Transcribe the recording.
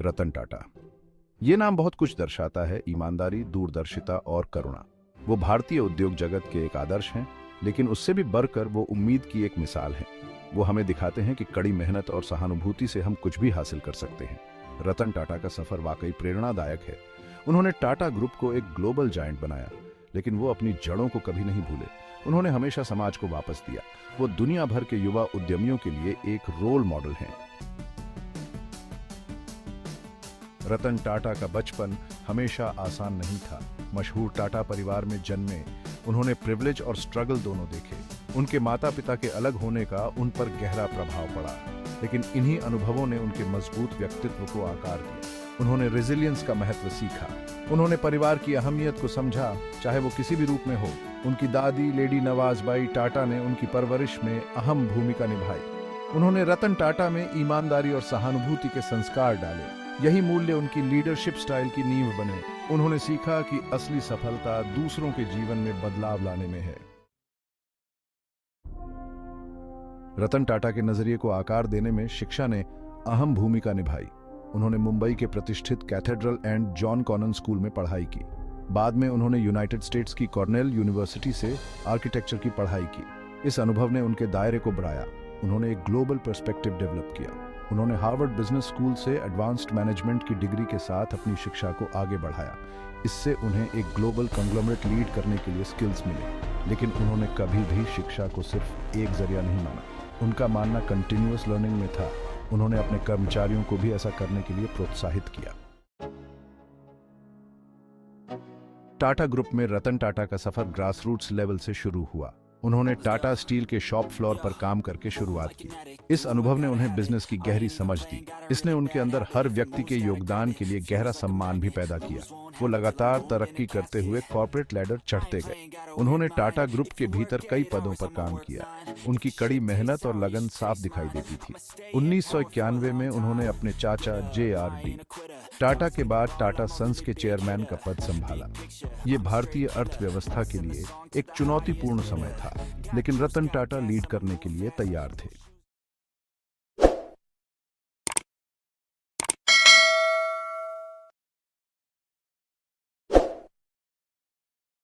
रतन टाटा। ये नाम बहुत कुछ दर्शाता है, ईमानदारी, दूरदर्शिता और करुणा। वो भारतीय उद्योग जगत के एक आदर्श हैं, लेकिन उससे भी बढ़कर वो उम्मीद की एक मिसाल हैं। वो हमें दिखाते हैं कि कड़ी मेहनत और सहानुभूति से हम कुछ भी हासिल कर सकते हैं। रतन टाटा का सफर वाकई प्रेरणादायक है। उन्होंने टाटा ग्रुप को एक ग्लोबल जायंट बनाया, लेकिन वो अपनी जड़ों को कभी नहीं भूले। उन्होंने हमेशा समाज को वापस दिया। वो दुनिया भर के युवा उद्यमियों के लिए एक रोल मॉडल हैं। रतन टाटा का बचपन हमेशा आसान नहीं था। मशहूर टाटा परिवार में जन्मे, उन्होंने प्रिविलेज और स्ट्रगल दोनों देखे। उनके माता पिता के अलग होने का उन पर गहरा प्रभाव पड़ा, लेकिन इन्हीं अनुभवों ने उनके मजबूत व्यक्तित्व को आकार दिया। उन्होंने रेजिलियंस का महत्व सीखा। उन्होंने परिवार की अहमियत को समझा, चाहे वो किसी भी रूप में हो। उनकी दादी लेडी नवाजबाई टाटा ने उनकी परवरिश में अहम भूमिका निभाई। उन्होंने रतन टाटा में ईमानदारी और सहानुभूति के संस्कार डाले। यही मूल्य उनकी लीडरशिप स्टाइल की नींव बने। उन्होंने सीखा कि असली सफलता दूसरों के जीवन में बदलाव लाने में है। रतन टाटा के नजरिए को आकार देने में शिक्षा ने अहम भूमिका निभाई। उन्होंने मुंबई के प्रतिष्ठित Cathedral and John Connon School में पढ़ाई की। बाद में उन्होंने यूनाइटेड स्टेट्स की कॉर्नेल यूनिवर्सिटी से आर्किटेक्चर की पढ़ाई की। इस अनुभव ने उनके दायरे को बढ़ाया। उन्होंने एक ग्लोबल पर्सपेक्टिव डेवलप किया। उन्होंने हार्वर्ड बिजनेस स्कूल से एडवांस्ड मैनेजमेंट की डिग्री के साथ अपनी शिक्षा को आगे बढ़ाया। इससे उन्हें एक ग्लोबल कंग्लोमरेट लीड करने के लिए स्किल्स मिले। लेकिन उन्होंने कभी भी शिक्षा को सिर्फ एक जरिया नहीं माना। उनका मानना कंटिन्यूअस लर्निंग में था। उन्होंने अपने कर्मचारियों को भी ऐसा करने के लिए प्रोत्साहित किया। टाटा ग्रुप में रतन टाटा का सफर ग्रासरूट्स लेवल से शुरू हुआ। उन्होंने टाटा स्टील के शॉप फ्लोर पर काम करके शुरुआत की। इस अनुभव ने उन्हें बिजनेस की गहरी समझ दी। इसने उनके अंदर हर व्यक्ति के योगदान के लिए गहरा सम्मान भी पैदा किया। वो लगातार तरक्की करते हुए कॉर्पोरेट लैडर चढ़ते गए। उन्होंने टाटा ग्रुप के भीतर कई पदों पर काम किया। उनकी कड़ी मेहनत और लगन साफ दिखाई देती थी। 1991 में उन्होंने अपने चाचा JRD टाटा के बाद टाटा सन्स के चेयरमैन का पद संभाला। ये भारतीय अर्थव्यवस्था के लिए एक चुनौतीपूर्ण समय था, लेकिन रतन टाटा लीड करने के लिए तैयार थे।